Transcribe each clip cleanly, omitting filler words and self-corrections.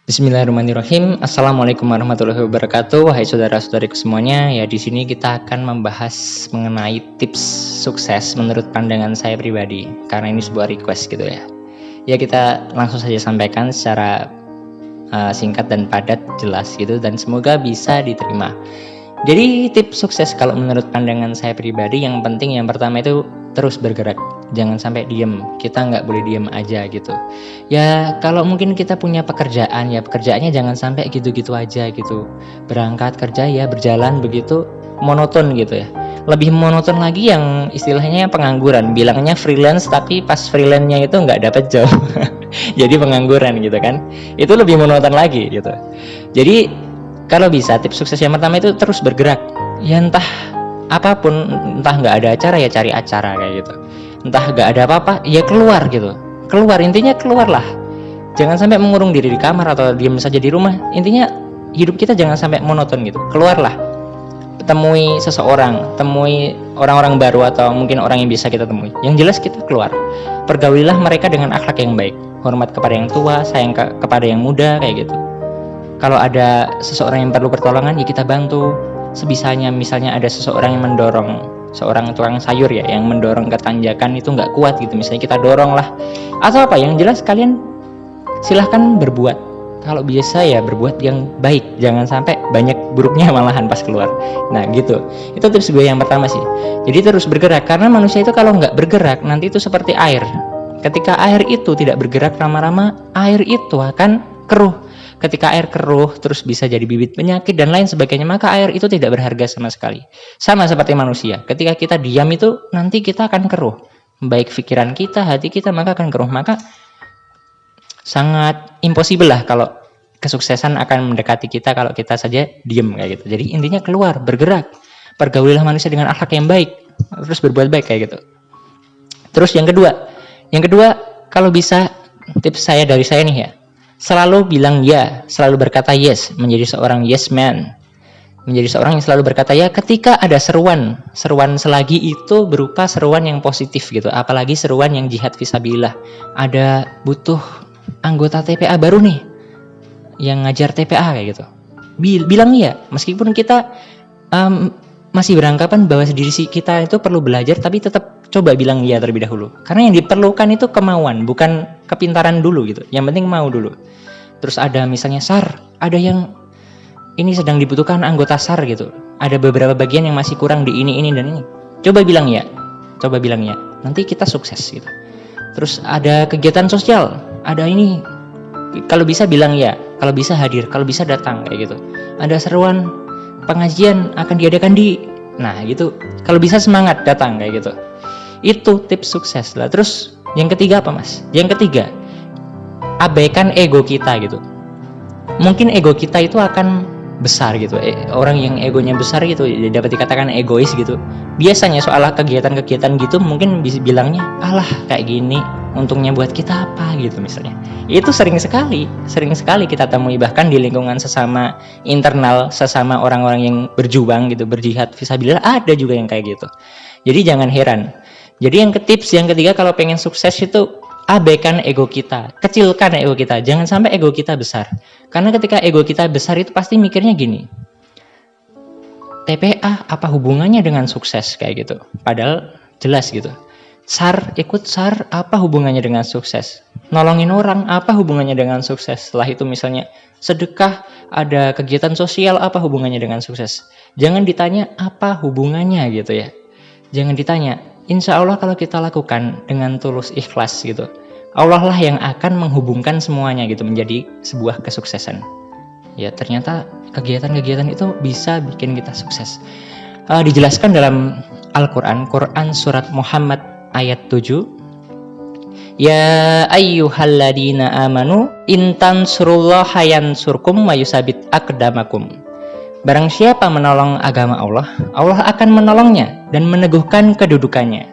Bismillahirrahmanirrahim. Assalamualaikum warahmatullahi wabarakatuh. Wahai saudara-saudariku semuanya, ya di sini kita akan membahas mengenai tips sukses menurut pandangan saya pribadi. Karena ini sebuah request gitu ya. Ya kita langsung saja sampaikan secara singkat dan padat, jelas gitu, dan semoga bisa diterima. Jadi tips sukses kalau menurut pandangan saya pribadi, yang penting yang pertama itu terus bergerak. Jangan sampai diem, kita nggak boleh diem aja gitu. Ya kalau mungkin kita punya pekerjaan, ya pekerjaannya jangan sampai gitu-gitu aja gitu. Berangkat kerja ya berjalan begitu monoton gitu ya. Lebih monoton lagi yang istilahnya pengangguran, bilangnya freelance tapi pas freelance-nya itu nggak dapat job. Jadi pengangguran gitu kan. Itu lebih monoton lagi gitu. Jadi kalau bisa tips sukses yang pertama itu terus bergerak. Ya entah apapun, entah nggak ada acara ya cari acara kayak gitu. Entah nggak ada apa-apa ya keluar gitu. Keluar, intinya keluarlah. Jangan sampai mengurung diri di kamar atau diam saja di rumah. Intinya hidup kita jangan sampai monoton gitu. Keluarlah. Temui seseorang, temui orang-orang baru atau mungkin orang yang bisa kita temui. Yang jelas kita keluar. Pergaulilah mereka dengan akhlak yang baik. Hormat kepada yang tua, sayang kepada yang muda kayak gitu. Kalau ada seseorang yang perlu pertolongan ya kita bantu sebisanya. Misalnya ada seseorang yang mendorong, seorang tukang sayur ya yang mendorong ke tanjakan itu nggak kuat gitu, misalnya kita dorong lah atau apa, yang jelas kalian silahkan berbuat. Kalau biasa ya berbuat yang baik, jangan sampai banyak buruknya malahan pas keluar. Nah gitu, itu tips gue yang pertama sih. Jadi terus bergerak, karena manusia itu kalau nggak bergerak nanti itu seperti air. Ketika air itu tidak bergerak lama-lama, air itu akan keruh. Ketika air keruh terus bisa jadi bibit penyakit dan lain sebagainya, maka air itu tidak berharga sama sekali. Sama seperti manusia, ketika kita diam itu nanti kita akan keruh. Baik pikiran kita, hati kita, maka akan keruh. Maka sangat impossible lah kalau kesuksesan akan mendekati kita kalau kita saja diam kayak gitu. Jadi intinya keluar, bergerak. Pergaulilah manusia dengan akhlak yang baik, terus berbuat baik kayak gitu. Terus yang kedua kalau bisa tips saya dari saya nih ya, selalu bilang ya, selalu berkata yes, menjadi seorang yes man. Menjadi seorang yang selalu berkata ya ketika ada seruan selagi itu berupa seruan yang positif gitu. Apalagi seruan yang jihad fisabilillah. Ada butuh anggota TPA baru nih yang ngajar TPA kayak gitu. Bilang iya, meskipun kita masih beranggapan bahwa diri kita itu perlu belajar, tapi tetap coba bilang iya terlebih dahulu. Karena yang diperlukan itu kemauan, bukan kepintaran dulu gitu. Yang penting mau dulu. Terus ada misalnya SAR, ada yang ini sedang dibutuhkan anggota SAR gitu. Ada beberapa bagian yang masih kurang di ini dan ini. Coba bilang ya. Nanti kita sukses gitu. Terus ada kegiatan sosial, ada ini. Kalau bisa bilang ya, kalau bisa hadir, kalau bisa datang kayak gitu. Ada seruan pengajian akan diadakan di. Nah, gitu. Kalau bisa semangat datang kayak gitu. Itu tips sukses lah. Terus yang ketiga apa, Mas? Yang ketiga, abaikan ego kita gitu. Mungkin ego kita itu akan besar gitu. Orang yang egonya besar gitu dapat dikatakan egois gitu. Biasanya soal kegiatan-kegiatan gitu mungkin bisa bilangnya, alah kayak gini, untungnya buat kita apa gitu misalnya. Itu sering sekali kita temui bahkan di lingkungan sesama internal, sesama orang-orang yang berjuang gitu, berjihad fisabilillah, ada juga yang kayak gitu. Jadi jangan heran. Jadi yang ketiga kalau pengen sukses itu abaikan ego kita, kecilkan ego kita, jangan sampai ego kita besar. Karena ketika ego kita besar itu pasti mikirnya gini, TPA apa hubungannya dengan sukses kayak gitu. Padahal jelas gitu. Ikut SAR apa hubungannya dengan sukses? Nolongin orang apa hubungannya dengan sukses? Setelah itu misalnya sedekah, ada kegiatan sosial apa hubungannya dengan sukses? Jangan ditanya apa hubungannya gitu ya. Jangan ditanya. Insya Allah kalau kita lakukan dengan tulus ikhlas gitu, Allah lah yang akan menghubungkan semuanya gitu menjadi sebuah kesuksesan. Ya ternyata kegiatan-kegiatan itu bisa bikin kita sukses. Dijelaskan dalam Al-Quran, Quran surat Muhammad ayat 7. Ya ayyuhalladzina amanu intansurullaha yansurkum wa yusabit aqdamakum. Barang siapa menolong agama Allah, Allah akan menolongnya dan meneguhkan kedudukannya.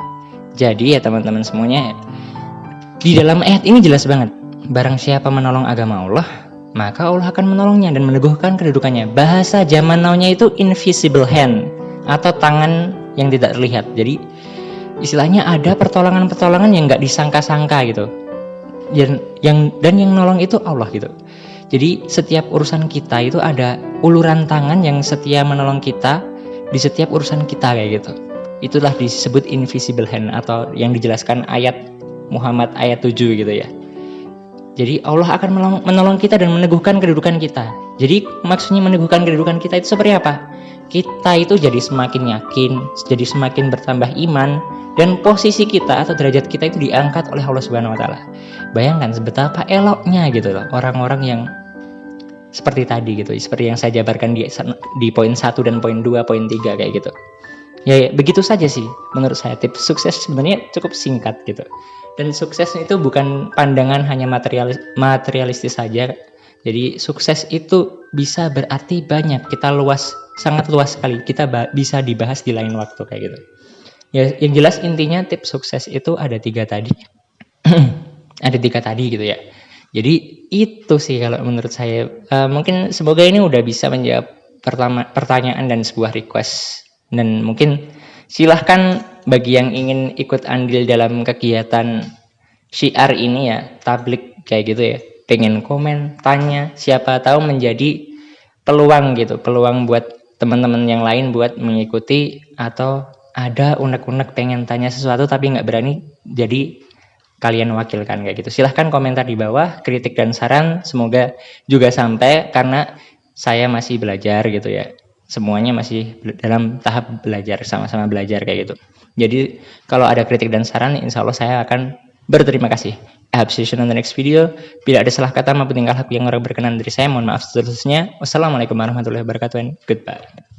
Jadi ya teman-teman semuanya, di dalam ayat ini jelas banget. Barang siapa menolong agama Allah, maka Allah akan menolongnya dan meneguhkan kedudukannya. Bahasa zaman now-nya itu invisible hand, atau tangan yang tidak terlihat. Jadi istilahnya ada pertolongan-pertolongan yang nggak disangka-sangka gitu. Dan yang nolong itu Allah gitu. Jadi setiap urusan kita itu ada uluran tangan yang setia menolong kita di setiap urusan kita kayak gitu. Itulah disebut invisible hand, atau yang dijelaskan ayat Muhammad ayat 7 gitu ya. Jadi Allah akan menolong kita dan meneguhkan kedudukan kita. Jadi maksudnya meneguhkan kedudukan kita itu seperti apa? Kita itu jadi semakin yakin, jadi semakin bertambah iman, dan posisi kita atau derajat kita itu diangkat oleh Allah Subhanahu wa taala. Bayangkan betapa eloknya gitu loh orang-orang yang seperti tadi gitu, seperti yang saya jabarkan di poin 1 dan poin 2, poin 3 kayak gitu. Ya, begitu saja sih menurut saya. Tips sukses sebenarnya cukup singkat gitu. Dan sukses itu bukan pandangan hanya materialistis saja. Jadi sukses itu bisa berarti banyak, kita sangat luas sekali. Kita bisa dibahas di lain waktu kayak gitu. Ya, yang jelas intinya tips sukses itu ada 3 tadi. Ada 3 tadi gitu ya. Jadi itu sih kalau menurut saya. Mungkin semoga ini udah bisa menjawab pertanyaan dan sebuah request. Dan mungkin silahkan bagi yang ingin ikut andil dalam kegiatan syiar ini ya, tablik kayak gitu ya, pengen komen, tanya, siapa tahu menjadi peluang gitu, peluang buat teman-teman yang lain buat mengikuti, atau ada unek-unek pengen tanya sesuatu tapi nggak berani, jadi kalian wakilkan kayak gitu. Silahkan komentar di bawah, kritik dan saran semoga juga sampai, karena saya masih belajar gitu ya. Semuanya masih dalam tahap belajar, sama-sama belajar kayak gitu. Jadi kalau ada kritik dan saran, insya Allah saya akan berterima kasih. I hope see you on the next video. Bila ada salah kata maupun tingkah laku yang kurang berkenan dari saya, mohon maaf seterusnya. Wassalamualaikum warahmatullahi wabarakatuh and goodbye.